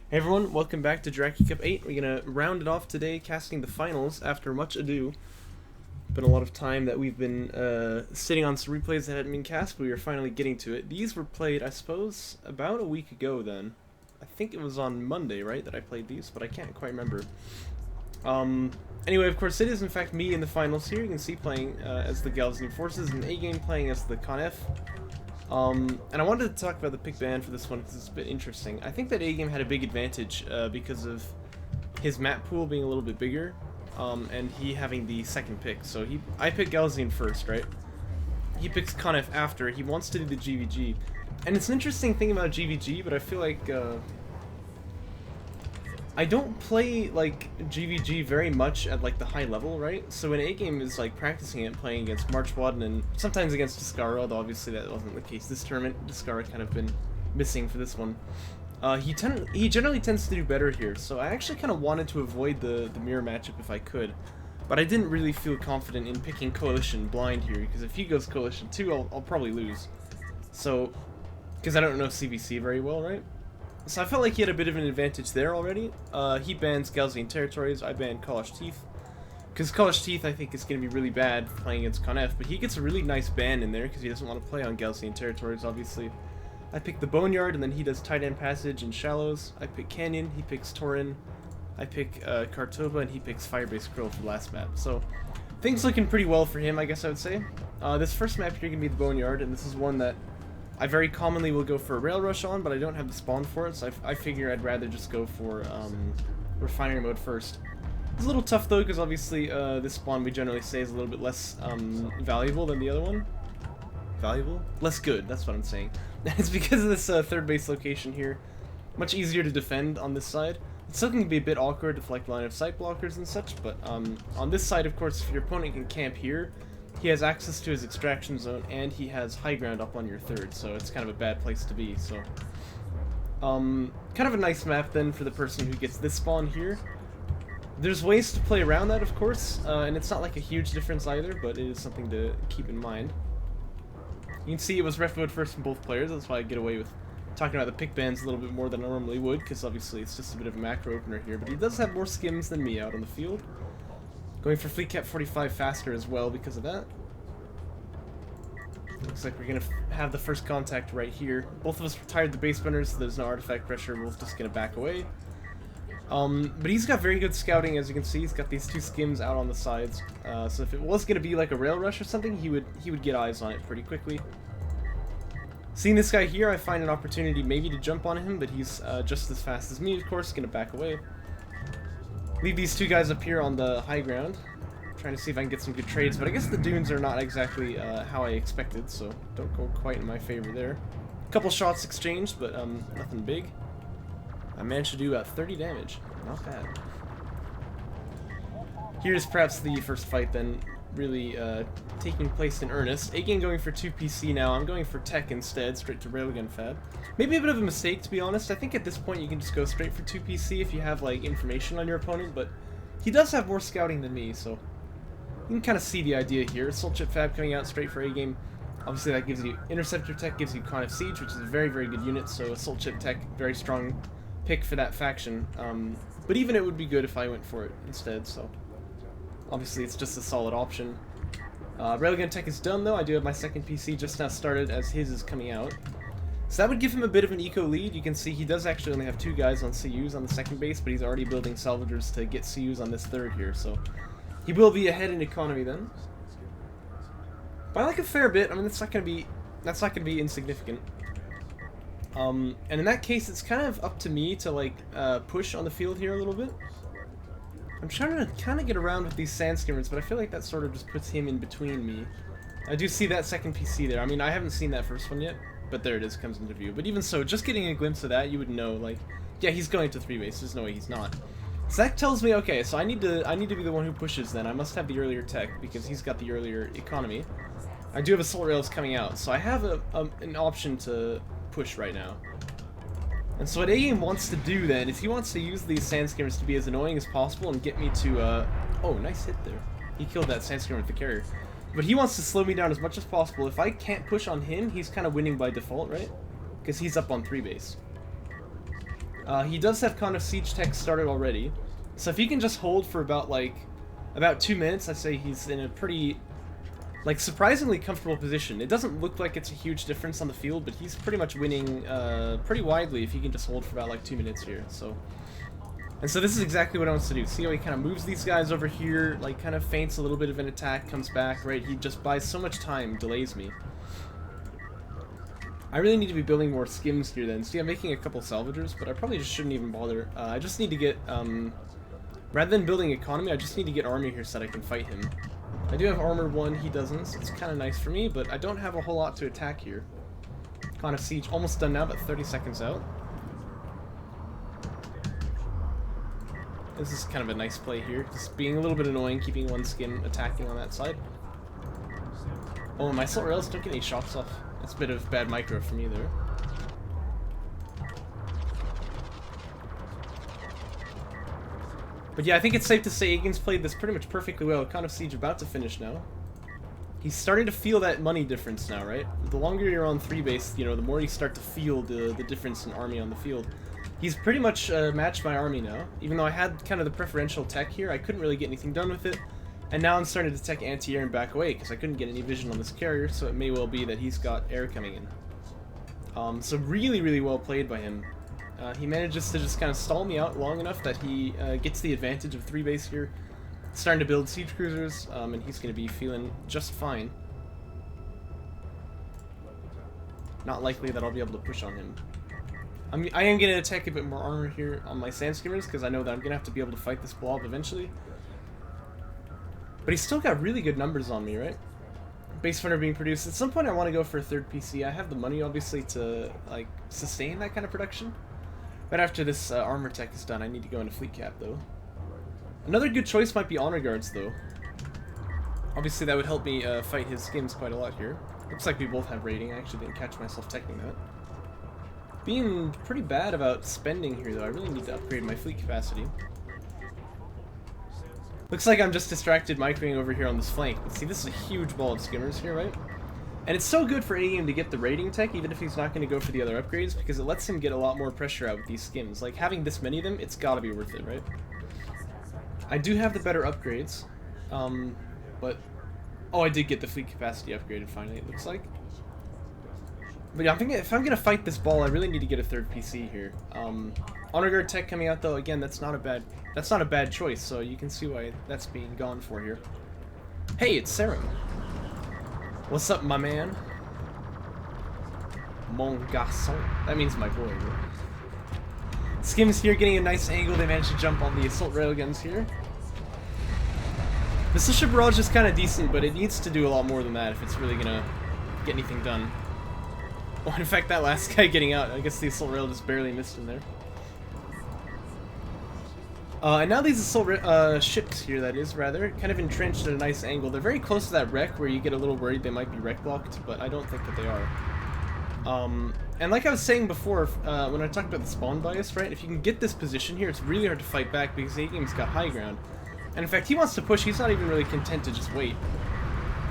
Hey everyone, welcome back to Jaraci Cup 8. We're gonna round it off today, casting the finals after much ado. Been a lot of time that we've been sitting on some replays that hadn't been cast, but we are finally getting to it. These were played, I suppose, about a week ago then. I think it was on Monday, right, that I played these, but I can't quite remember. Anyway, of course, it is in fact me in the finals here. You can see playing as the Galzine Forces, and A-Game playing as the Conf. And I wanted to talk about the pick ban for this one because it's a bit interesting. I think that A-Game had a big advantage because of his map pool being a little bit bigger, and he having the second pick. So I picked Galzine first, right? He picks Conf after. He wants to do the GVG. And it's an interesting thing about GVG, but I feel like I don't play like GVG very much at like the high level, right? So when A-Game is like practicing it, playing against Marchwadden and sometimes against Discara, although obviously that wasn't the case this tournament. Discara kind of been missing for this one. He generally tends to do better here, so I actually kind of wanted to avoid the mirror matchup if I could, but I didn't really feel confident in picking Coalition blind here because if he goes Coalition 2, I'll probably lose. So, because I don't know CVC very well, right? So I felt like he had a bit of an advantage there already. He bans Galzine Territories, I ban Kalash Teeth. Because Kalash Teeth I think is going to be really bad playing against Conf, but he gets a really nice ban in there because he doesn't want to play on Galzine Territories, obviously. I pick the Boneyard, and then he does Tight End Passage and Shallows. I pick Canyon, he picks Torin. I pick Kartoba, and he picks Firebase Krill for the last map. So, things looking pretty well for him, I guess I would say. This first map here can be the Boneyard, and this is one that I very commonly will go for a Rail Rush on, but I don't have the spawn for it, so I figure I'd rather just go for Refinery mode first. It's a little tough though, because obviously this spawn we generally say is a little bit less valuable than the other one. Valuable? Less good, that's what I'm saying. It's because of this third base location here. Much easier to defend on this side. It's still going to be a bit awkward to like line of sight blockers and such, but on this side, of course, if your opponent can camp here, he has access to his extraction zone, and he has high ground up on your third, so it's kind of a bad place to be, so... kind of a nice map, then, for the person who gets this spawn here. There's ways to play around that, of course, and it's not like a huge difference either, but it is something to keep in mind. You can see it was ref mode first from both players, that's why I get away with talking about the pick bans a little bit more than I normally would, because obviously it's just a bit of a macro opener here, but he does have more skims than me out on the field. Going for Fleet Cap 45 faster as well because of that. Looks like we're going to have the first contact right here. Both of us retired the base runners, so there's no artifact pressure. We're just going to back away. But he's got very good scouting, as you can see. He's got these two skims out on the sides. So if it was going to be like a rail rush or something, he would get eyes on it pretty quickly. Seeing this guy here, I find an opportunity maybe to jump on him, but he's just as fast as me, of course. Going to back away. Leave these two guys up here on the high ground. Trying to see if I can get some good trades, but I guess the dunes are not exactly how I expected, so don't go quite in my favor there. A couple shots exchanged, but nothing big. I managed to do about 30 damage. Not bad. Here's perhaps the first fight then, really taking place in earnest. A-Game going for 2 PC now. I'm going for Tech instead, straight to Railgun Fab. Maybe a bit of a mistake, to be honest. I think at this point you can just go straight for 2 PC if you have like information on your opponent, but he does have more scouting than me, so you can kind of see the idea here. Soul Chip Fab coming out straight for A-Game. Obviously that gives you Interceptor Tech, gives you Con of Siege, which is a very, very good unit, so a Soul Chip Tech, very strong pick for that faction. But even it would be good if I went for it instead, so obviously it's just a solid option. Railgun Tech is done though. I do have my second PC just now started as his is coming out. So that would give him a bit of an eco lead. You can see he does actually only have 2 guys on CUs on the second base, but he's already building salvagers to get CUs on this third here, so he will be ahead in economy then. By like a fair bit. I mean, that's not gonna be insignificant. And in that case, it's kind of up to me to like push on the field here a little bit. I'm trying to kind of get around with these sand skimmers, but I feel like that sort of just puts him in between me. I do see that second PC there. I mean, I haven't seen that first one yet, but there it is, comes into view. But even so, just getting a glimpse of that, you would know, like, yeah, he's going to 3 base. There's no way he's not. So that tells me, okay, so I need to be the one who pushes then. I must have the earlier tech, because he's got the earlier economy. I do have Assault Rails coming out, so I have an option to push right now. And so what A-Game wants to do then is he wants to use these sand skimmers to be as annoying as possible and get me to, oh, nice hit there. He killed that sand skimmer with the carrier. But he wants to slow me down as much as possible. If I can't push on him, he's kind of winning by default, right? because he's up on 3 base. He does have kind of siege tech started already, so if he can just hold for about 2 minutes, I say he's in a pretty, like, surprisingly comfortable position. It doesn't look like it's a huge difference on the field, but he's pretty much winning pretty widely if he can just hold for about like 2 minutes here. And so this is exactly what I want to do. See how he kind of moves these guys over here, like kind of feints a little bit of an attack, comes back, right? He just buys so much time, delays me. I really need to be building more skims here then. See, I'm making a couple salvagers, but I probably just shouldn't even bother. I just need to get, rather than building economy, I just need to get army here so that I can fight him. I do have armor 1, he doesn't, so it's kind of nice for me, but I don't have a whole lot to attack here. Kind of siege, almost done now, but 30 seconds out. This is kind of a nice play here, just being a little bit annoying, keeping one skim attacking on that side. Oh, and my assault rails don't get any shots off. That's a bit of bad micro for me there. But yeah, I think it's safe to say AGameAnx played this pretty much perfectly well. Kind of siege about to finish now. He's starting to feel that money difference now, right? The longer you're on 3 base, you know, the more you start to feel the difference in army on the field. He's pretty much matched my army now. Even though I had kind of the preferential tech here, I couldn't really get anything done with it. And now I'm starting to tech anti-air and back away, because I couldn't get any vision on this carrier, so it may well be that he's got air coming in. So really, really well played by him. He manages to just kind of stall me out long enough that he gets the advantage of 3 base here. Starting to build siege cruisers, and he's going to be feeling just fine. Not likely that I'll be able to push on him. I am going to attack a bit more armor here on my sand skimmers, because I know that I'm going to have to be able to fight this blob eventually. But he's still got really good numbers on me, right? Base runner being produced. At some point I want to go for a 3rd PC. I have the money, obviously, to like sustain that kind of production. But after this armor tech is done, I need to go into fleet cap, though. Another good choice might be honor guards, though. Obviously, that would help me fight his skims quite a lot here. Looks like we both have rating. I actually didn't catch myself teching that. Being pretty bad about spending here, though. I really need to upgrade my fleet capacity. Looks like I'm just distracted microing over here on this flank. But see, this is a huge ball of skimmers here, right? And it's so good for AGame to get the rating tech, even if he's not going to go for the other upgrades, because it lets him get a lot more pressure out with these skims. Like, having this many of them, it's got to be worth it, right? I do have the better upgrades, but... Oh, I did get the fleet capacity upgraded finally, it looks like. But yeah, I'm thinking if I'm going to fight this ball, I really need to get a 3rd PC here. Honor guard tech coming out, though, again, that's not a bad choice, so you can see why that's being gone for here. Hey, it's Serum. What's up, my man? Mon garçon. That means my boy. Skims here getting a nice angle. They managed to jump on the assault railguns here. Missile ship barrage is kind of decent, but it needs to do a lot more than that if it's really gonna get anything done. Oh, in fact, that last guy getting out, I guess the assault rail just barely missed him there. And now these assault ships here, that is, rather, kind of entrenched at a nice angle. They're very close to that wreck where you get a little worried they might be wreck blocked, but I don't think that they are. And like I was saying before, when I talked about the spawn bias, right, if you can get this position here, it's really hard to fight back because AGame's got high ground. And in fact, he wants to push, he's not even really content to just wait.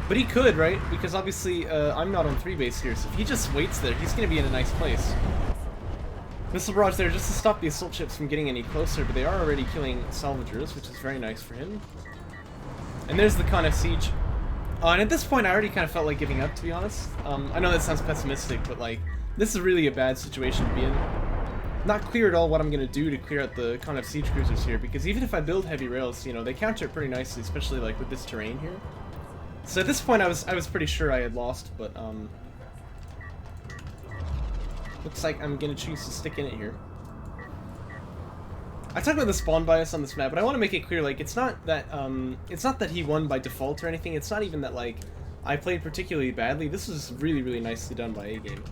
But he could, right, because obviously I'm not on 3 base here, so if he just waits there, he's going to be in a nice place. Missile barrage there just to stop the assault ships from getting any closer, but they are already killing salvagers, which is very nice for him. And there's the Con F siege. And at this point, I already kind of felt like giving up, to be honest. I know that sounds pessimistic, but like, this is really a bad situation to be in. Not clear at all what I'm going to do to clear out the Con F siege cruisers here, because even if I build heavy rails, you know, they counter it pretty nicely, especially like with this terrain here. So at this point, I was pretty sure I had lost, but looks like I'm gonna choose to stick in it here. I talked about the spawn bias on this map, but I want to make it clear, like, it's not that he won by default or anything. It's not even that, like, I played particularly badly. This was really, really nicely done by AGame.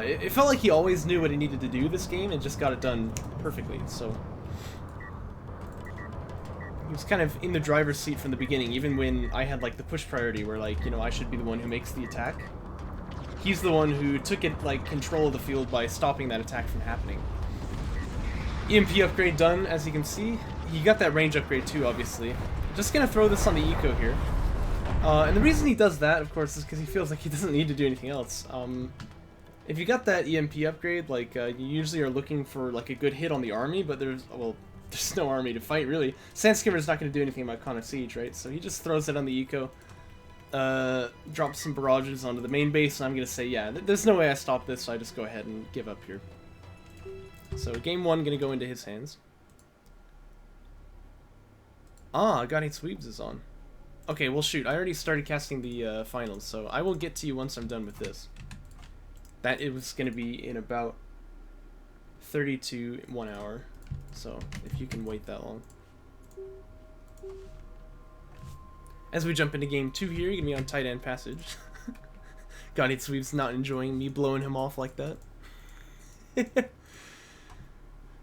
It felt like he always knew what he needed to do this game and just got it done perfectly, so... He was kind of in the driver's seat from the beginning, even when I had, like, the push priority where, like, you know, I should be the one who makes the attack. He's the one who took it, like, control of the field by stopping that attack from happening. EMP upgrade done, as you can see. He got that range upgrade too, obviously. Just gonna throw this on the eco here. And the reason he does that, of course, is because he feels like he doesn't need to do anything else. If you got that EMP upgrade, like, you usually are looking for, like, a good hit on the army, but there's no army to fight, really. Sandskimmer's not going to do anything about Con of Siege, right? So he just throws it on the eco, drops some barrages onto the main base, and I'm going to say, yeah, there's no way I stop this, so I just go ahead and give up here. So game 1 going to go into his hands. Ah, AGameAnx Weebs is on. Okay, well shoot, I already started casting the finals, so I will get to you once I'm done with this. That it was going to be in about 30 to 1 hour, so if you can wait that long. As we jump into game 2 here, you're going to be on Tight End Passage. AGameAnx Weeb's not enjoying me blowing him off like that.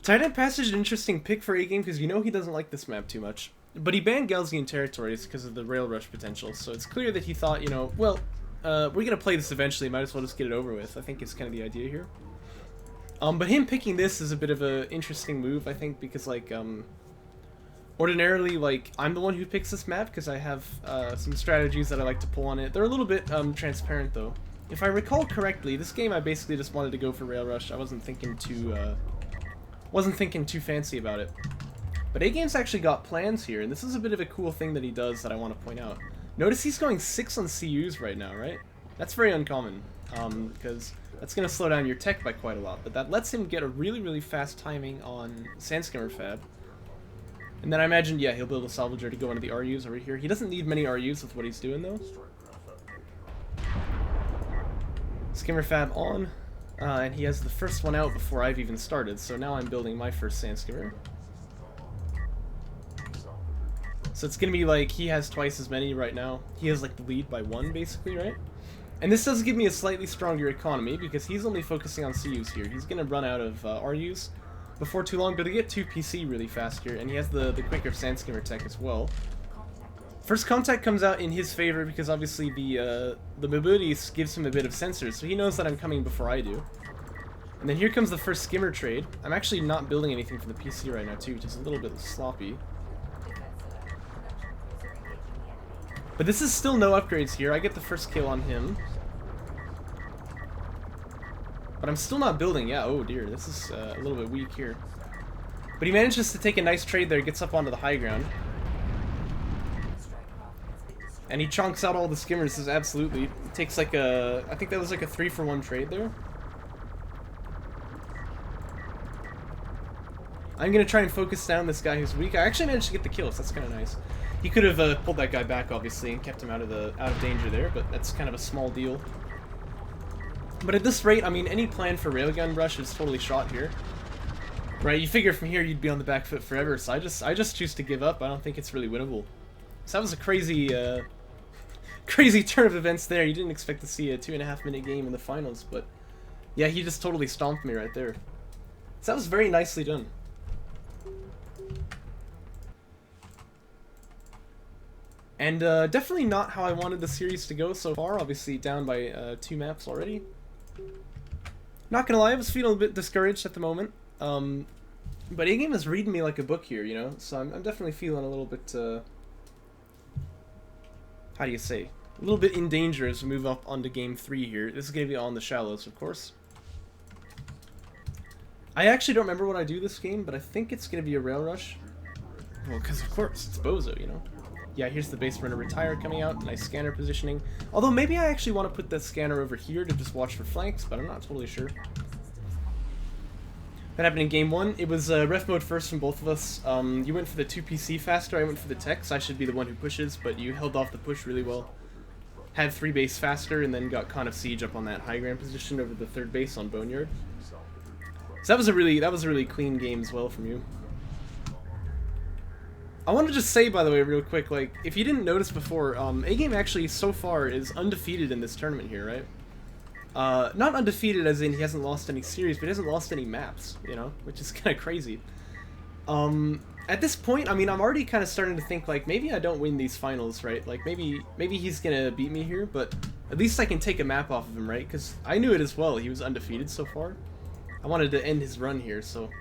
Tight End Passage is an interesting pick for A-Game because you know he doesn't like this map too much. But he banned Galzian territories because of the rail rush potential, so it's clear that he thought, you know, well, we're going to play this eventually, might as well just get it over with. I think it's kind of the idea here. But him picking this is a bit of an interesting move, I think, because, like, ordinarily, like, I'm the one who picks this map because I have some strategies that I like to pull on it. They're a little bit transparent, though. If I recall correctly, this game I basically just wanted to go for rail rush. I wasn't thinking too fancy about it. But A-Game's actually got plans here, and this is a bit of a cool thing that he does that I want to point out. Notice he's going 6 on CUs right now, right? That's very uncommon, because that's going to slow down your tech by quite a lot, but that lets him get a really, really fast timing on Sandskimmer Fab. And then I imagine, yeah, he'll build a salvager to go into the RUs over here. He doesn't need many RUs with what he's doing, though. Skimmer Fab on, and he has the first one out before I've even started, so now I'm building my first Sandskimmer. So it's going to be like, he has twice as many right now. He has like the lead by 1, basically, right? And this does give me a slightly stronger economy, because he's only focusing on CUs here. He's going to run out of RUs before too long, but he'll get 2 PC really fast here, and he has the quicker Sandskimmer tech as well. First contact comes out in his favor, because obviously the mobility gives him a bit of sensors, so he knows that I'm coming before I do. And then here comes the first skimmer trade. I'm actually not building anything for the PC right now, too, which is a little bit sloppy. But this is still no upgrades here. I get the first kill on him. But I'm still not building. Yeah, oh dear, this is a little bit weak here. But he manages to take a nice trade there, gets up onto the high ground. And he chunks out all the skimmers, this is absolutely. It takes like a, I think that was like a 3-for-1 trade there. I'm going to try and focus down this guy who's weak. I actually managed to get the kills, that's kind of nice. He could have pulled that guy back, obviously, and kept him out of danger there, but that's kind of a small deal. But at this rate, I mean, any plan for railgun rush is totally shot here. Right, you figure from here you'd be on the back foot forever, so I just choose to give up. I don't think it's really winnable. So that was a crazy, crazy turn of events there. You didn't expect to see a 2.5-minute game in the finals, but yeah, he just totally stomped me right there. So that was very nicely done. And definitely not how I wanted the series to go so far, obviously down by 2 maps already. Not gonna lie, I was feeling a bit discouraged at the moment. But A-Game is reading me like a book here, you know? So I'm definitely feeling a little bit, how do you say? A little bit in danger as we move up onto game 3 here. This is gonna be on the shallows, of course. I actually don't remember what I do this game, but I think it's gonna be a rail rush. Well, because of course, it's Bozo, you know? Yeah, here's the base runner retire coming out, nice scanner positioning. Although maybe I actually want to put the scanner over here to just watch for flanks, but I'm not totally sure. That happened in game 1. It was ref mode first from both of us. You went for the 2 PC faster, I went for the tech, so I should be the one who pushes, but you held off the push really well. Had 3 base faster, and then got Con of Siege up on that high ground position over the 3rd base on Boneyard. So that was a really clean game as well from you. I want to just say, by the way, real quick, like, if you didn't notice before, A-Game actually, so far, is undefeated in this tournament here, right? Not undefeated as in he hasn't lost any series, but he hasn't lost any maps, you know? Which is kind of crazy. At this point, I mean, I'm already kind of starting to think, like, maybe I don't win these finals, right? Like, maybe he's gonna beat me here, but at least I can take a map off of him, right? Because I knew it as well, he was undefeated so far. I wanted to end his run here, so...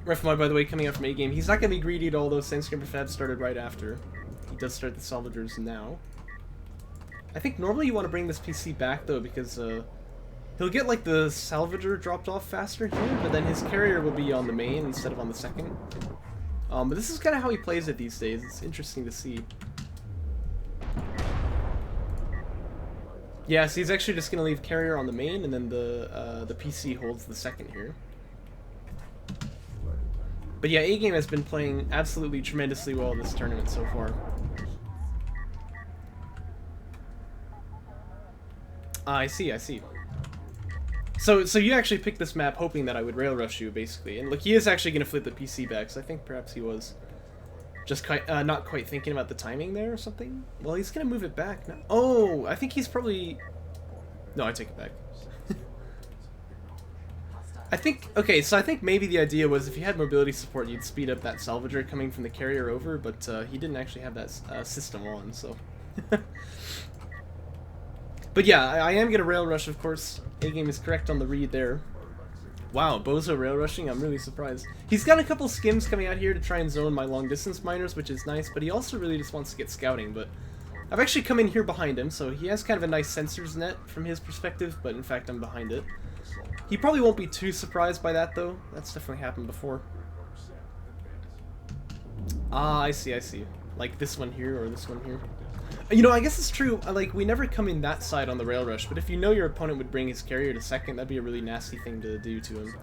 Ref mod, by the way, coming out from A-Game. He's not going to be greedy at all, though. Sandskimmer Fab started right after. He does start the Salvagers now. I think normally you want to bring this PC back, though, because He'll get like the salvager dropped off faster here, but then his carrier will be on the main instead of on the second. But this is kind of how he plays it these days. It's interesting to see. Yeah, so he's actually just going to leave carrier on the main, and then the PC holds the second here. But yeah, A-Game has been playing absolutely tremendously well in this tournament so far. I see, I see. So you actually picked this map hoping that I would rail rush you, basically. And look, he is actually going to flip the PC back, so I think perhaps he was just not quite thinking about the timing there or something. Well, he's going to move it back now. Oh, I think he's probably... No, I take it back. I think... Okay, so I think maybe the idea was if you had mobility support, you'd speed up that salvager coming from the carrier over, but he didn't actually have that system on, so... But yeah, I am going to rail rush, of course. A-Game is correct on the read there. Wow, Bozo rail rushing, I'm really surprised. He's got a couple skims coming out here to try and zone my long distance miners, which is nice, but he also really just wants to get scouting, but I've actually come in here behind him, so he has kind of a nice sensors net from his perspective, but in fact I'm behind it. He probably won't be too surprised by that, though. That's definitely happened before. Ah, I see, I see. Like this one here or this one here. You know, I guess it's true, like, we never come in that side on the rail rush, but if you know your opponent would bring his carrier to second, that'd be a really nasty thing to do to him.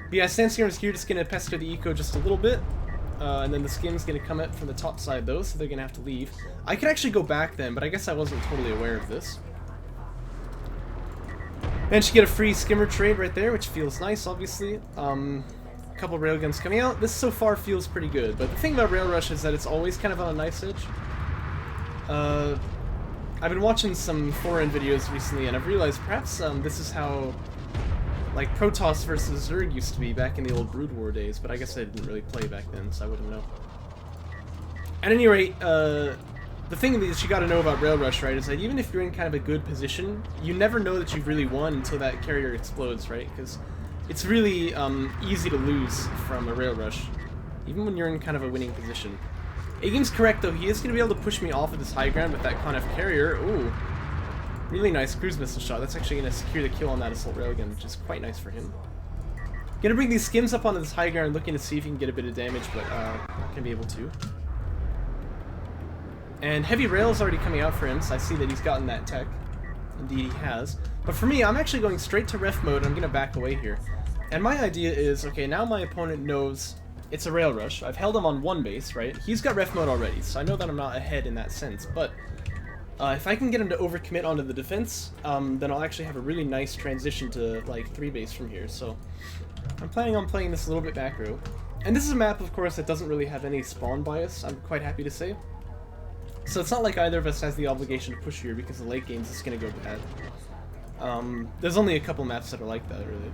But yeah, Sandstorm's here just gonna pester the eco just a little bit, and then the skim's gonna come up from the top side though, so they're gonna have to leave. I could actually go back then, but I guess I wasn't totally aware of this. Managed to get a free skimmer trade right there, which feels nice, obviously. A couple railguns coming out. This so far feels pretty good, but the thing about rail rush is that it's always kind of on a nice edge. I've been watching some foreign videos recently, and I've realized perhaps this is how, like, Protoss versus Zerg used to be back in the old Brood War days, but I guess I didn't really play back then, so I wouldn't know. At any rate, the thing that you gotta know about Rail Rush, right, is that even if you're in kind of a good position, you never know that you've really won until that carrier explodes, right? Because it's really easy to lose from a Rail Rush, even when you're in kind of a winning position. A-Game's correct, though. He is going to be able to push me off of this high ground with that Con F carrier. Ooh. Really nice cruise missile shot. That's actually going to secure the kill on that assault railgun, which is quite nice for him. Going to bring these skims up onto this high ground, looking to see if he can get a bit of damage, but not going to be able to. And heavy rail is already coming out for him, so I see that he's gotten that tech. Indeed he has. But for me, I'm actually going straight to ref mode, and I'm going to back away here. And my idea is, okay, now my opponent knows it's a rail rush. I've held him on one base, right? He's got ref mode already, so I know that I'm not ahead in that sense, but if I can get him to overcommit onto the defense, then I'll actually have a really nice transition to, like, 3 base from here, so I'm planning on playing this a little bit back row. And this is a map, of course, that doesn't really have any spawn bias, I'm quite happy to say. So it's not like either of us has the obligation to push here, because the late game's just gonna go bad. There's only a couple maps that are like that, really.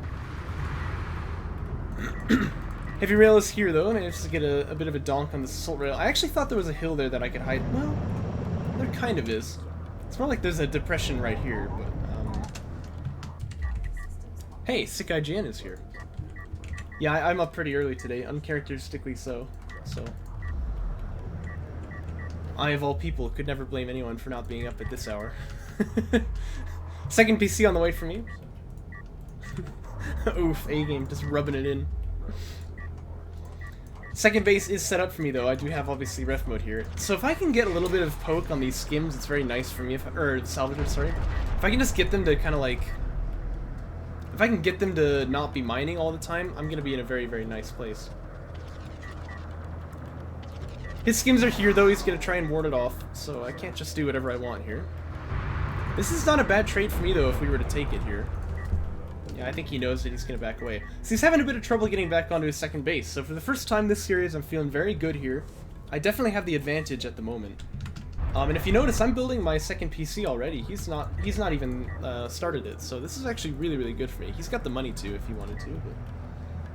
Heavy rail is here, though, and I just get a bit of a donk on this assault rail. I actually thought there was a hill there that I could hide. Well, there kind of is. It's more like there's a depression right here, but, Hey, Sick IGN is here. Yeah, I'm up pretty early today, uncharacteristically so. I, of all people, could never blame anyone for not being up at this hour. Second PC on the way for me. Oof, A-Game, just rubbing it in. Second base is set up for me, though. I do have, obviously, ref mode here. So if I can get a little bit of poke on these skims, it's very nice for me, or salvagers, sorry. If I can just get them to kind of, like... If I can get them to not be mining all the time, I'm going to be in a very, very nice place. His skims are here, though. He's going to try and ward it off, so I can't just do whatever I want here. This is not a bad trade for me, though, if we were to take it here. Yeah, I think he knows that he's going to back away. So he's having a bit of trouble getting back onto his second base. So for the first time this series, I'm feeling very good here. I definitely have the advantage at the moment. And if you notice, I'm building my second PC already. He's not even started it. So this is actually really, really good for me. He's got the money to if he wanted to, but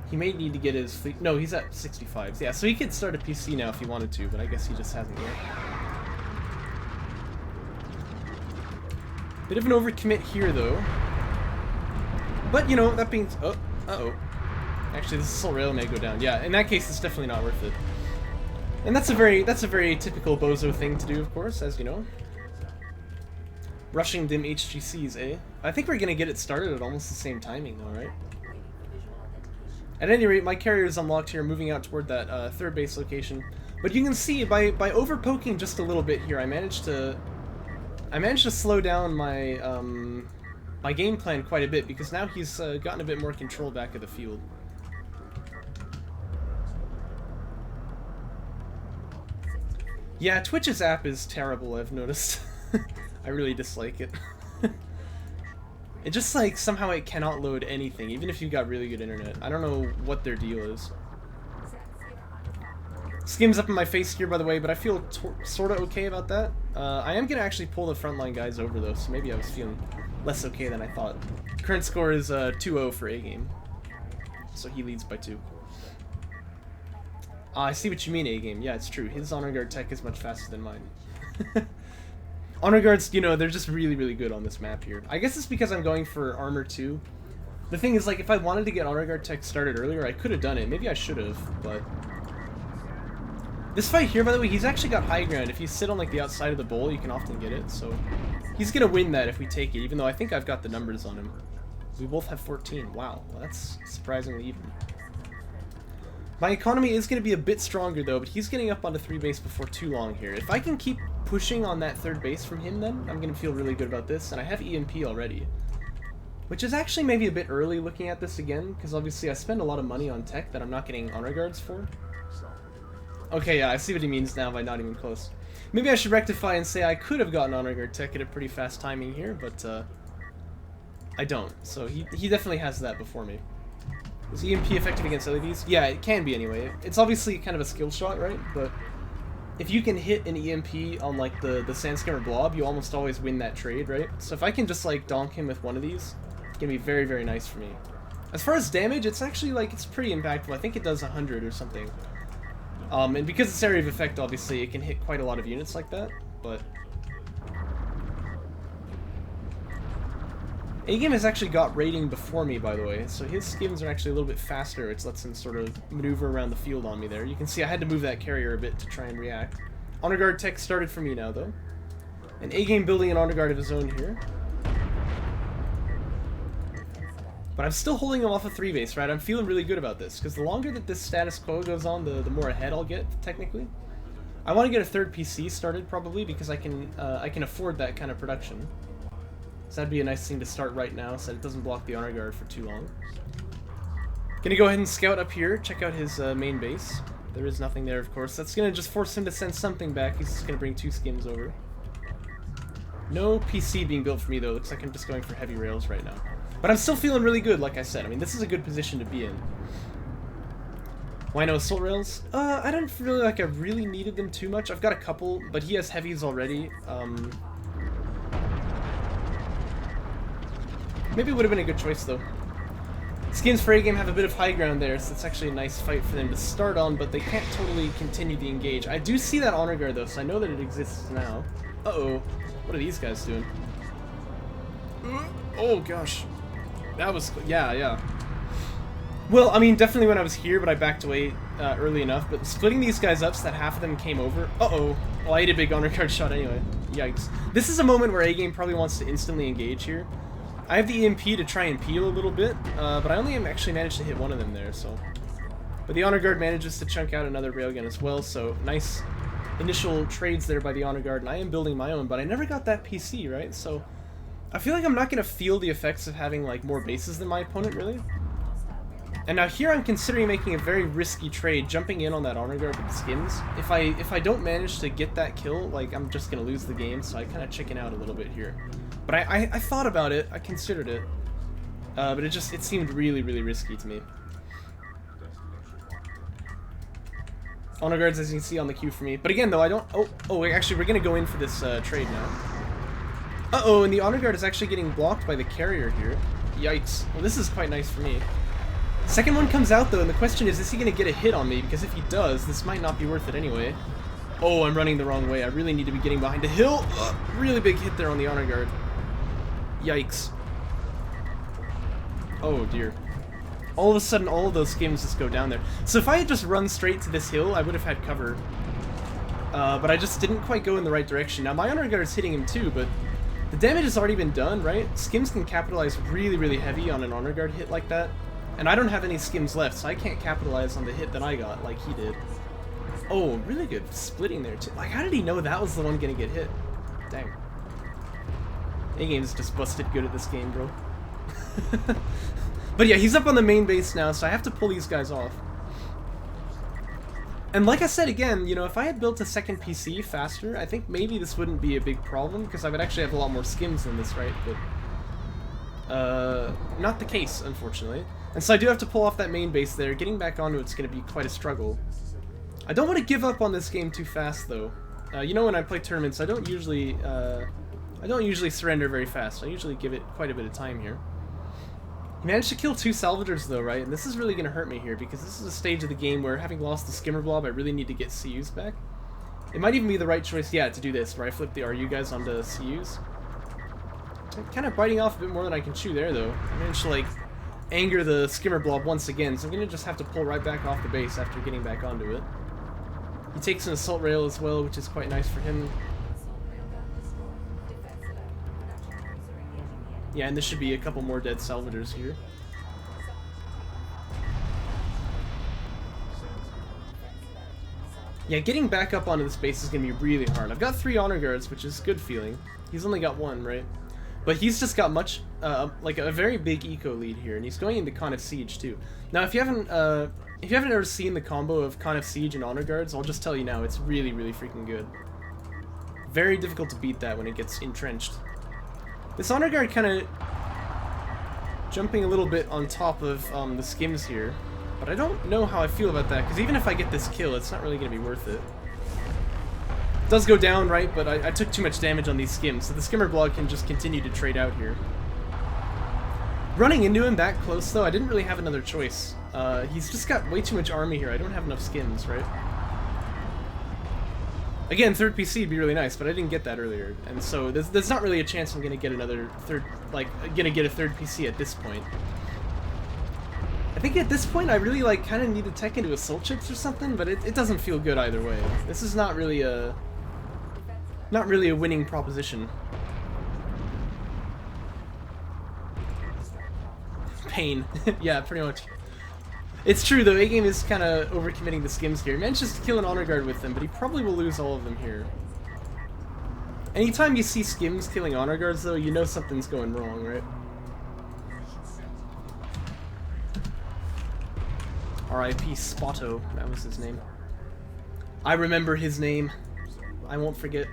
he may need to get his fleet. No, he's at 65. Yeah, so he could start a PC now if he wanted to, but I guess he just hasn't yet. Bit of an overcommit here, though. But, you know, that being... Oh, uh-oh. Actually, this assault rail may go down. Yeah, in that case, it's definitely not worth it. And that's a very typical Bozo thing to do, of course, as you know. Rushing them HGCs, eh? I think we're gonna get it started at almost the same timing though, right? At any rate, my carrier is unlocked here, moving out toward that third base location. But you can see by over poking just a little bit here, I managed to slow down my my game plan quite a bit, because now he's gotten a bit more control back of the field. Yeah, Twitch's app is terrible, I've noticed. I really dislike it. It just, like, somehow it cannot load anything, even if you've got really good internet. I don't know what their deal is. Skim's up in my face here, by the way, but I feel sort of okay about that. I am going to actually pull the frontline guys over, though, so maybe I was feeling less okay than I thought. Current score is 2-0 for AGame, so he leads by 2. I see what you mean, AGame. Yeah, it's true. His honor guard tech is much faster than mine. Honor guards, you know, they're just really, really good on this map here. I guess it's because I'm going for armor too. The thing is, like, if I wanted to get honor guard tech started earlier, I could have done it. Maybe I should have, but... This fight here, by the way, he's actually got high ground. If you sit on, like, the outside of the bowl, you can often get it, so... He's gonna win that if we take it, even though I think I've got the numbers on him. We both have 14. Wow, well, that's surprisingly even. My economy is going to be a bit stronger, though, but he's getting up onto 3 base before too long here. If I can keep pushing on that 3rd base from him, then I'm going to feel really good about this, and I have EMP already. Which is actually maybe a bit early looking at this again, because obviously I spend a lot of money on tech that I'm not getting honor guards for. Okay, yeah, I see what he means now by not even close. Maybe I should rectify and say I could have gotten honor guard tech at a pretty fast timing here, but I don't. So he definitely has that before me. Is EMP effective against LEDs? Yeah, it can be anyway. It's obviously kind of a skill shot, right? But if you can hit an EMP on, like, the Sandskimmer blob, you almost always win that trade, right? So if I can just, like, donk him with one of these, it's gonna be very, very nice for me. As far as damage, it's actually, like, it's pretty impactful. I think it does 100 or something. And because it's area of effect, obviously, it can hit quite a lot of units like that, but... AGame has actually got rating before me, by the way, so his skims are actually a little bit faster, which lets him sort of maneuver around the field on me there. You can see I had to move that carrier a bit to try and react. Honor guard tech started for me now, though. And AGame building an honor guard of his own here. But I'm still holding him off a 3 base, right? I'm feeling really good about this, because the longer that this status quo goes on, the more ahead I'll get, technically. I want to get a 3rd PC started, probably, because I can afford that kind of production. So that'd be a nice thing to start right now, so that it doesn't block the honor guard for too long. Gonna go ahead and scout up here, check out his main base. There is nothing there, of course. That's gonna just force him to send something back. He's just gonna bring 2 skims over. No PC being built for me, though. Looks like I'm just going for heavy rails right now. But I'm still feeling really good, like I said. I mean, this is a good position to be in. Why no assault rails? I don't feel like I really needed them too much. I've got a couple, but he has heavies already. Maybe it would have been a good choice, though. Skins for AGame have a bit of high ground there, so it's actually a nice fight for them to start on, but they can't totally continue the engage. I do see that honor guard, though, so I know that it exists now. Uh-oh. What are these guys doing? Oh, gosh. That was... yeah. Well, I mean, definitely when I was here, but I backed away early enough. But splitting these guys up so that half of them came over... Uh-oh. Well, I ate a big honor guard shot anyway. Yikes. This is a moment where AGame probably wants to instantly engage here. I have the EMP to try and peel a little bit, but I only actually managed to hit one of them there, so... But the honor guard manages to chunk out another railgun as well, so nice initial trades there by the honor guard, and I am building my own, but I never got that PC, right? So I feel like I'm not going to feel the effects of having, like, more bases than my opponent, really. And now here I'm considering making a very risky trade, jumping in on that honor guard with the skins. If I don't manage to get that kill, like, I'm just going to lose the game, so I kind of chicken out a little bit here. But I thought about it, I considered it, but it seemed really, really risky to me. Honor guards, as you can see, on the queue for me. But again, though, I don't... Oh, actually, we're going to go in for this trade now. Uh-oh, and the honor guard is actually getting blocked by the carrier here. Yikes. Well, this is quite nice for me. Second one comes out, though, and the question is he going to get a hit on me? Because if he does, this might not be worth it anyway. Oh, I'm running the wrong way. I really need to be getting behind a hill. Really big hit there on the honor guard. Yikes. Oh, dear. All of a sudden, all of those skims just go down there. So if I had just run straight to this hill, I would have had cover. But I just didn't quite go in the right direction. Now, my honor guard is hitting him too, but The damage has already been done, right? Skims can capitalize really, really heavy on an honor guard hit like that. And I don't have any skims left, so I can't capitalize on the hit that I got like he did. Oh, really good splitting there too. Like, how did he know that was the one gonna get hit? Dang. AGame's just busted good at this game, bro. But yeah, he's up on the main base now, so I have to pull these guys off. And like I said again, you know, if I had built a second PC faster, I think maybe this wouldn't be a big problem, because I would actually have a lot more skims than this, right? But, not the case, unfortunately. And so I do have to pull off that main base there. Getting back onto it's going to be quite a struggle. I don't want to give up on this game too fast, though. You know, when I play tournaments, I don't usually surrender very fast. I usually give it quite a bit of time here. He managed to kill 2 Salvagers, though, right? And this is really going to hurt me here, because this is a stage of the game where, having lost the Skimmer Blob, I really need to get CUs back. It might even be the right choice, yeah, to do this, where I flip the RU guys onto CUs. I'm kind of biting off a bit more than I can chew there, though. I managed to, like, anger the Skimmer Blob once again, so I'm going to just have to pull right back off the base after getting back onto it. He takes an Assault Rail as well, which is quite nice for him. Yeah, and there should be a couple more dead Salvagers here. Yeah, getting back up onto this base is going to be really hard. I've got 3 Honor Guards, which is good feeling. He's only got 1, right? But he's just got much, like a very big eco lead here, and he's going into Con of Siege too. Now, if you haven't ever seen the combo of Con of Siege and Honor Guards, I'll just tell you now, it's really, really freaking good. Very difficult to beat that when it gets entrenched. This Honor Guard kind of jumping a little bit on top of the skims here, but I don't know how I feel about that, because even if I get this kill, it's not really going to be worth it. It does go down, right, but I took too much damage on these skims, so the Skimmer Blob can just continue to trade out here. Running into him that close, though, I didn't really have another choice. He's just got way too much army here. I don't have enough skims, right? Again, third PC would be really nice, but I didn't get that earlier, and so there's not really a chance I'm gonna get another third, gonna get a third PC at this point. I think at this point I really kind of need to tech into Assault Chips or something, but it doesn't feel good either way. This is not really a winning proposition. Pain. Yeah, pretty much. It's true, though. AGame is kind of overcommitting the skims here. He manages to kill an Honor Guard with them, but he probably will lose all of them here. Anytime you see skims killing Honor Guards, though, you know something's going wrong, right? R.I.P. Spotto. That was his name. I remember his name. I won't forget.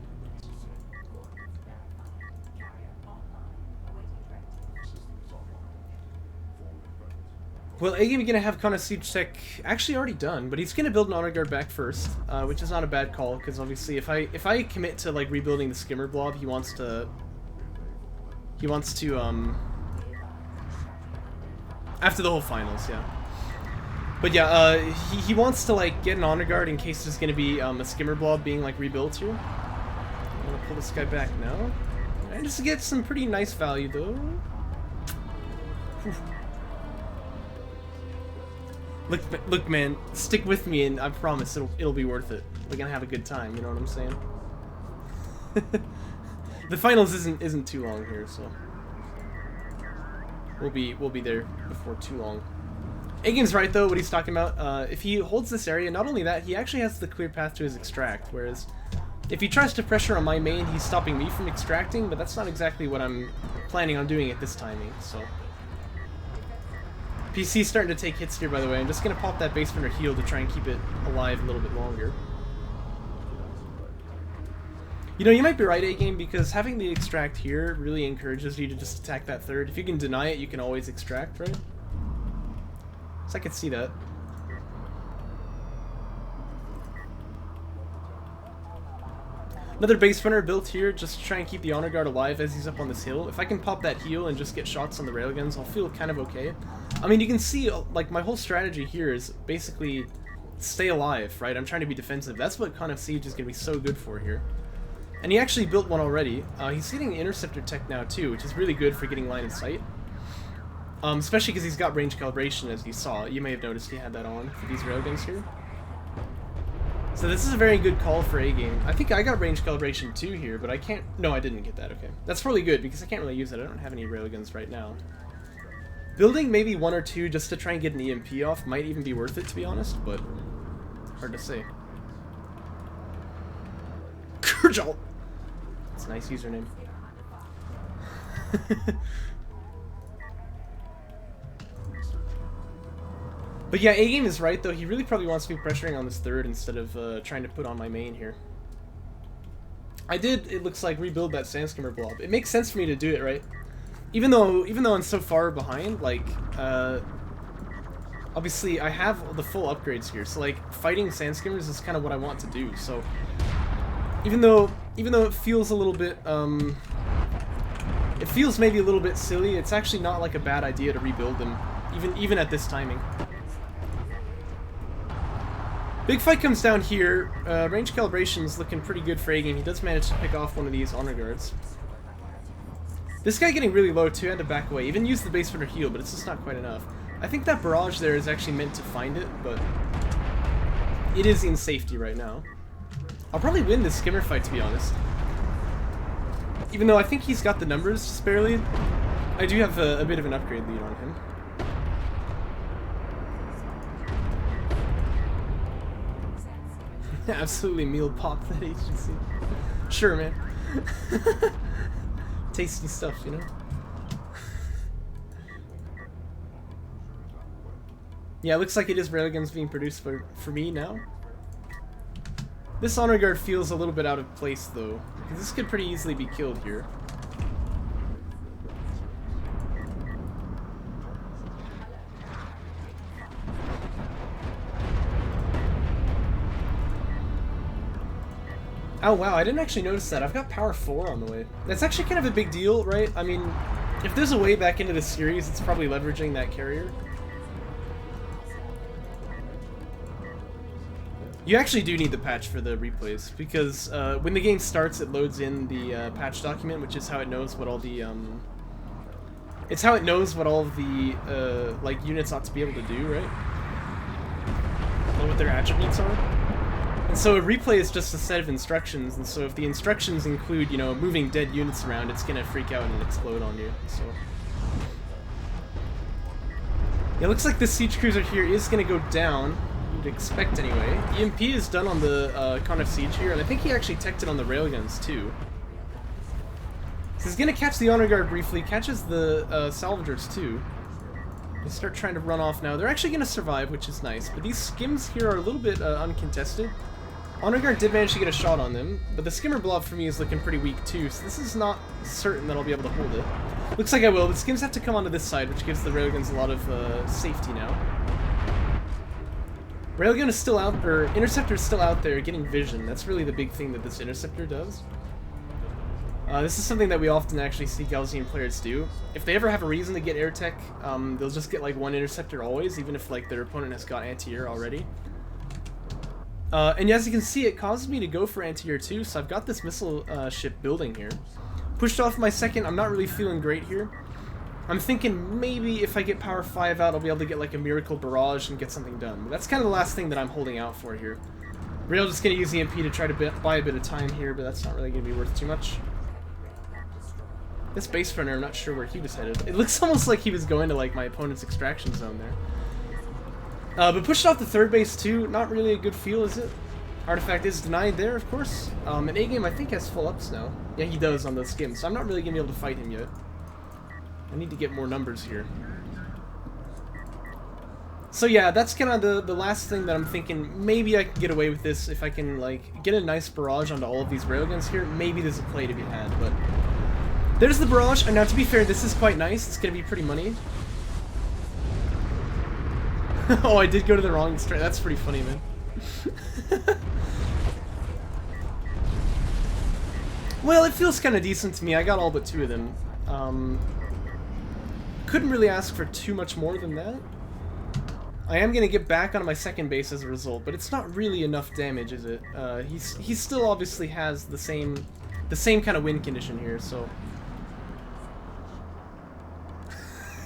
Well, AGame is going to have Con of Siege tech actually already done, but he's going to build an Honor Guard back first, which is not a bad call, because obviously if I commit to rebuilding the Skimmer Blob, he wants to after the whole finals, yeah. But yeah, he wants to get an Honor Guard in case there's going to be a Skimmer Blob being rebuilt here. I'm going to pull this guy back now, and just to get some pretty nice value though. Whew. Look, man, stick with me, and I promise it'll be worth it. We're gonna have a good time. You know what I'm saying? The finals isn't too long here, so we'll be there before too long. AGame's right though. What he's talking about. If he holds this area, not only that, he actually has the clear path to his extract. Whereas, if he tries to pressure on my main, he's stopping me from extracting. But that's not exactly what I'm planning on doing at this timing. So. PC's starting to take hits here, by the way. I'm just going to pop that base runner heal to try and keep it alive a little bit longer. You know, you might be right, AGame, because having the extract here really encourages you to just attack that third. If you can deny it, you can always extract, right? So I could see that. Another base runner built here just to try and keep the Honor Guard alive as he's up on this hill. If I can pop that heal and just get shots on the railguns, I'll feel kind of okay. I mean, you can see, my whole strategy here is basically stay alive, right? I'm trying to be defensive. That's what Con of Siege is going to be so good for here. And he actually built one already. He's getting the Interceptor tech now, too, which is really good for getting line of sight. Especially because he's got range calibration, as you saw. You may have noticed he had that on for these railguns here. So this is a very good call for A-game. I think I got range calibration 2 here, but I can't... No, I didn't get that, okay. That's probably good, because I can't really use it. I don't have any railguns right now. Building maybe 1 or 2 just to try and get an EMP off might even be worth it, to be honest, but hard to say. Kurjal! That's a nice username. But yeah, A-game is right, though. He really probably wants me pressuring on this third instead of trying to put on my main here. I did, it looks like, rebuild that Sandskimmer blob. It makes sense for me to do it, right? Even though I'm so far behind, like, obviously I have the full upgrades here, so like, fighting Sandskimmers is kind of what I want to do, so even though it feels a little bit, it feels maybe a little bit silly, it's actually not like a bad idea to rebuild them, even at this timing. Big fight comes down here. Range calibration's looking pretty good for A-game. He does manage to pick off one of these honor guards. This guy getting really low too, I had to back away. Even used the base runner heal, but it's just not quite enough. I think that barrage there is actually meant to find it, but it is in safety right now. I'll probably win this skimmer fight, to be honest. Even though I think he's got the numbers just barely, I do have a bit of an upgrade lead on him. Absolutely meal pop that agency. Sure, man. Tasty stuff, you know? Yeah, it looks like it is railguns being produced for me now. This honor guard feels a little bit out of place, though. This could pretty easily be killed here. Oh wow, I didn't actually notice that. I've got power 4 on the way. That's actually kind of a big deal, right? I mean, if there's a way back into the series, it's probably leveraging that carrier. You actually do need the patch for the replays, because when the game starts, it loads in the patch document, which is how it knows what all the, it's how it knows what all of the, like, units ought to be able to do, right? Know what their attributes are. And so a replay is just a set of instructions, and so if the instructions include, you know, moving dead units around, it's gonna freak out and explode on you, so... Yeah, it looks like this siege cruiser here is gonna go down, you'd expect anyway. EMP is done on the Con of Siege here, and I think he actually teched it on the railguns too. So he's gonna catch the honor guard briefly, catches the salvagers too. They start trying to run off now. They're actually gonna survive, which is nice, but these skims here are a little bit uncontested. Honor guard did manage to get a shot on them, but the skimmer blob for me is looking pretty weak too, so this is not certain that I'll be able to hold it. Looks like I will, but skims have to come onto this side, which gives the railguns a lot of safety now. Railgun is still out, or interceptor is still out there getting vision. That's really the big thing that this interceptor does. This is something that we often actually see Gaussian players do. If they ever have a reason to get air tech, they'll just get like one interceptor always, even if like their opponent has got anti-air already. And as you can see, it causes me to go for anti-air too, so I've got this missile ship building here. Pushed off my second, I'm not really feeling great here. I'm thinking maybe if I get power 5 out, I'll be able to get like a miracle barrage and get something done. But that's kind of the last thing that I'm holding out for here. Rail just gonna use EMP to try to buy a bit of time here, but that's not really gonna be worth too much. This base runner, I'm not sure where he was headed. It looks almost like he was going to like my opponent's extraction zone there. But pushed off the third base too, not really a good feel, is it? Artifact is denied there, of course. And A-game, I think, has full ups now. Yeah, he does on those skims, so I'm not really going to be able to fight him yet. I need to get more numbers here. So yeah, that's kind of the last thing that I'm thinking. Maybe I can get away with this if I can, like, get a nice barrage onto all of these railguns here. Maybe there's a play to be had, but... There's the barrage, and now to be fair, this is quite nice. It's going to be pretty money. Oh, I did go to the wrong straight. That's pretty funny, man. Well, it feels kind of decent to me. I got all but 2 of them. Couldn't really ask for too much more than that. I am gonna get back onto my second base as a result, but it's not really enough damage, is it? He still obviously has the same kind of win condition here, so.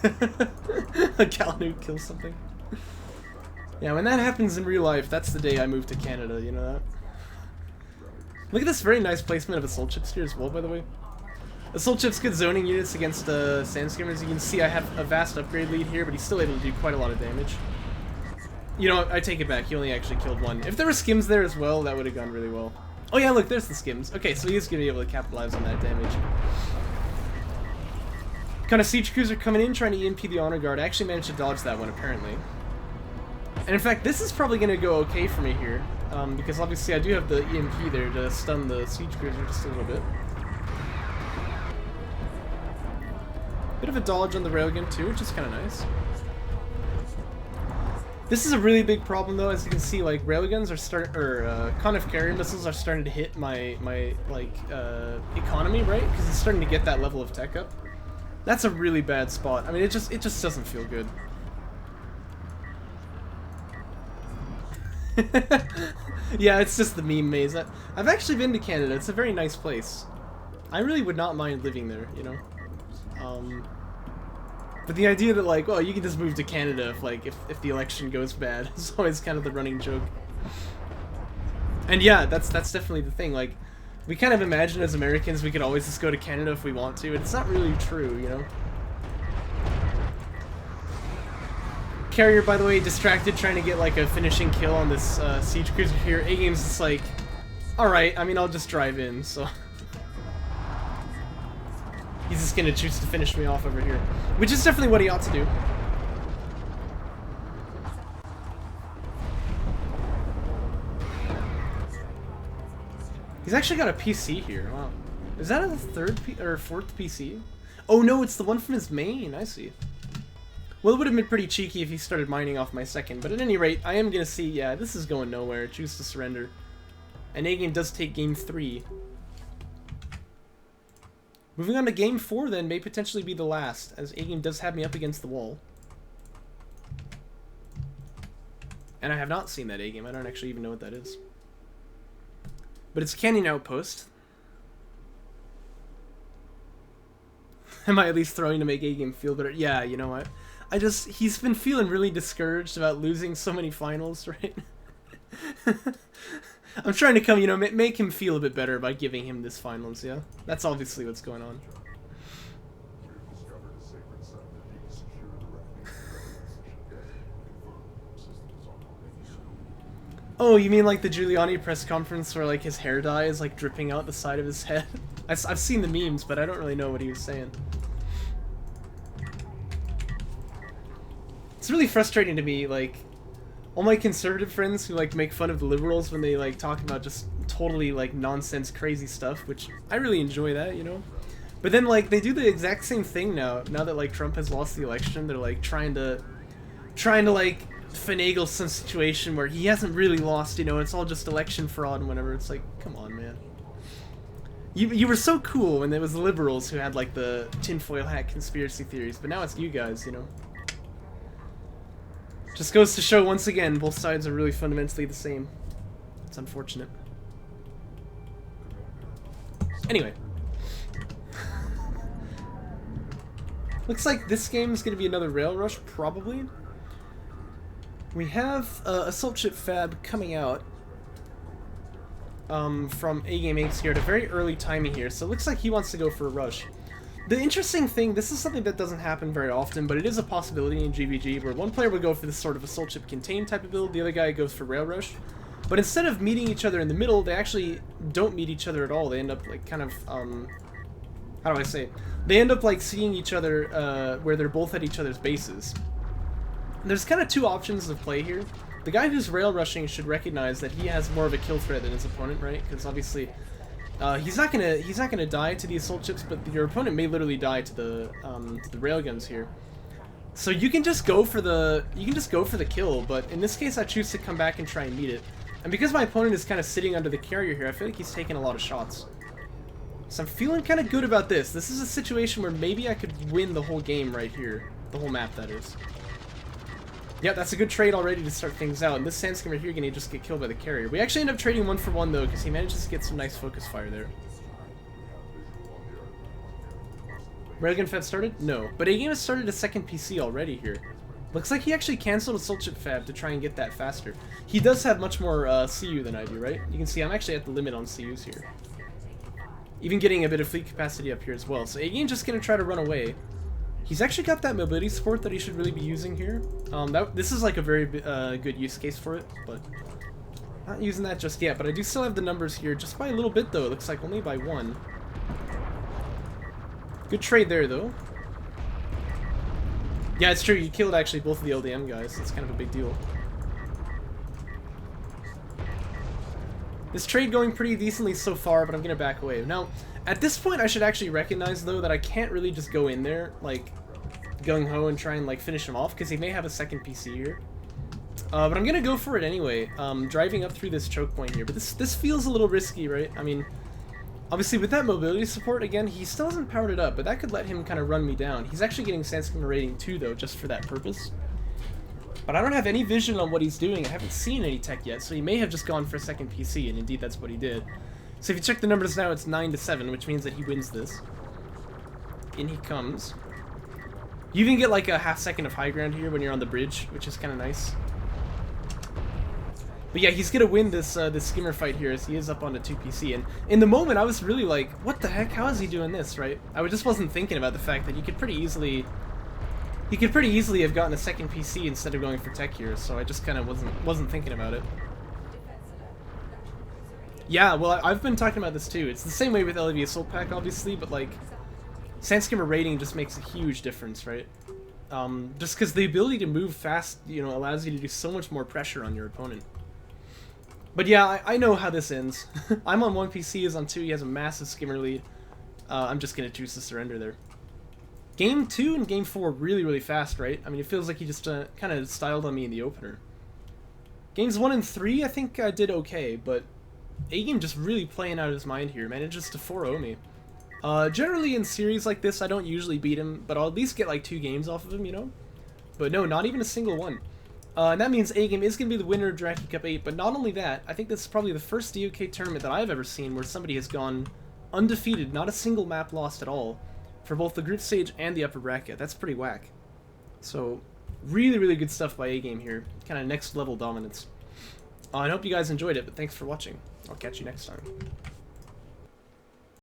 A Galanu kills something. Yeah, when that happens in real life, that's the day I move to Canada, you know that? Look at this very nice placement of assault chips here as well, by the way. Assault chips good zoning units against Sandskimmers. You can see I have a vast upgrade lead here, but he's still able to do quite a lot of damage. You know what, I take it back, he only actually killed one. If there were skims there as well, that would have gone really well. Oh yeah, look, there's the skims. Okay, so he's going to be able to capitalize on that damage. Kind of siege cruiser coming in, trying to EMP the honor guard. I actually managed to dodge that one, apparently. And in fact, this is probably going to go okay for me here, because obviously I do have the EMP there to stun the siege cruiser just a little bit. Bit of a dodge on the railgun too, which is kind of nice. This is a really big problem though, as you can see, like railguns are Conniff carrier missiles are starting to hit my economy, right? Because it's starting to get that level of tech up. That's a really bad spot. I mean, it just doesn't feel good. Yeah, it's just the meme maze. I've actually been to Canada. It's a very nice place. I really would not mind living there, you know. But the idea that like, well, you can just move to Canada if the election goes bad is always kind of the running joke. And yeah, that's definitely the thing. Like, we kind of imagine as Americans we could always just go to Canada if we want to. It's not really true, you know. Carrier, by the way, distracted trying to get like a finishing kill on this siege cruiser here. AGame's just like, alright, I mean, I'll just drive in, so. He's just gonna choose to finish me off over here. Which is definitely what he ought to do. He's actually got a PC here, wow. Is that a fourth PC? Oh no, it's the one from his main, I see. Well, it would have been pretty cheeky if he started mining off my second, but at any rate, I am gonna see, yeah, this is going nowhere. Choose to surrender. And A-Game does take game 3. Moving on to game 4 then may potentially be the last, as A-Game does have me up against the wall. And I have not seen that A-Game, I don't actually even know what that is. But it's Canyon Outpost. Am I at least throwing to make A-Game feel better? Yeah, you know what? He's been feeling really discouraged about losing so many finals, right? I'm trying to come, you know, make him feel a bit better by giving him this finals, yeah? That's obviously what's going on. Oh, you mean like the Giuliani press conference where like his hair dye is like dripping out the side of his head? I've seen the memes, but I don't really know what he was saying. It's really frustrating to me, like, all my conservative friends who like make fun of the liberals when they like talk about just totally like nonsense crazy stuff, which I really enjoy that, you know? But then like they do the exact same thing now that like Trump has lost the election. They're like trying to like finagle some situation where he hasn't really lost, you know, it's all just election fraud and whatever. It's like, come on, man. You were so cool when it was the liberals who had like the tinfoil hat conspiracy theories, but now it's you guys, you know? Just goes to show once again, both sides are really fundamentally the same. It's unfortunate. Anyway. Looks like this game is going to be another rail rush, probably. We have Assault Ship Fab coming out from AGameAnx here at a very early timing here, so it looks like he wants to go for a rush. The interesting thing, this is something that doesn't happen very often, but it is a possibility in GVG, where one player would go for this sort of Assault Ship Contain type of build, the other guy goes for Rail Rush. But instead of meeting each other in the middle, they actually don't meet each other at all. They end up, like, kind of, how do I say it? They end up, like, seeing each other, where they're both at each other's bases. There's kind of two options of play here. The guy who's rail rushing should recognize that he has more of a kill threat than his opponent, right? Because obviously, he's not gonna die to the assault ships, but your opponent may literally die to the railguns here. So you can just go for the kill, but in this case, I choose to come back and try and meet it. And because my opponent is kind of sitting under the carrier here, I feel like he's taking a lot of shots. So I'm feeling kind of good about this. This is a situation where maybe I could win the whole game right here, the whole map, that is. Yeah, that's a good trade already to start things out, and this Sandskimmer here gonna just get killed by the carrier. We actually end up trading 1 for 1 though, because he manages to get some nice focus fire there. Railgun Fed started? No, but A-Game has started a second PC already here. Looks like he actually canceled a Soul Chip Fab to try and get that faster. He does have much more CU than I do, right? You can see I'm actually at the limit on CUs here. Even getting a bit of fleet capacity up here as well. So AGameAnx just going to try to run away. He's actually got that mobility support that he should really be using here. This is like a very good use case for it, but not using that just yet. But I do still have the numbers here, just by a little bit though. It looks like only by 1. Good trade there though. Yeah, it's true. You killed actually both of the LDM guys. It's kind of a big deal. This trade going pretty decently so far, but I'm going to back away. Now, at this point, I should actually recognize, though, that I can't really just go in there, like, gung-ho and try and, like, finish him off, because he may have a second PC here. But I'm going to go for it anyway, driving up through this choke point here. But this feels a little risky, right? I mean, obviously, with that mobility support, again, he still hasn't powered it up, but that could let him kind of run me down. He's actually getting Sandskim rating too, though, just for that purpose. But I don't have any vision on what he's doing. I haven't seen any tech yet, so he may have just gone for a second PC, and indeed that's what he did. So if you check the numbers now, it's 9-7, which means that he wins this. In he comes. You even get like a half second of high ground here when you're on the bridge, which is kind of nice. But yeah, he's gonna win this this skimmer fight here as he is up on the 2 PC. And in the moment, I was really like, what the heck? How is he doing this, right? I just wasn't thinking about the fact that you could pretty easily have gotten a second PC instead of going for tech here. So I just kind of wasn't thinking about it. Yeah, well, I've been talking about this too. It's the same way with LEV Assault Pack, obviously, but like, Sandskimmer rating just makes a huge difference, right? Just because the ability to move fast, you know, allows you to do so much more pressure on your opponent. But yeah, I know how this ends. I'm on 1 PC, he's on 2, he has a massive skimmer lead. I'm just going to choose to surrender there. Game 2 and Game 4 really, really fast, right? I mean, it feels like he just kind of styled on me in the opener. Games 1 and 3, I think I did okay, but AGameAnx just really playing out of his mind here, manages to 4-0 me. Generally in series like this, I don't usually beat him, but I'll at least get like 2 games off of him, you know? But no, not even a single one. And that means AGameAnx is going to be the winner of Jaraci Cup 8, but not only that, I think this is probably the first DOK tournament that I've ever seen where somebody has gone undefeated, not a single map lost at all, for both the group stage and the upper bracket. That's pretty whack. So, really, really good stuff by AGameAnx here. Kind of next level dominance. I hope you guys enjoyed it, but thanks for watching. I'll catch you next time.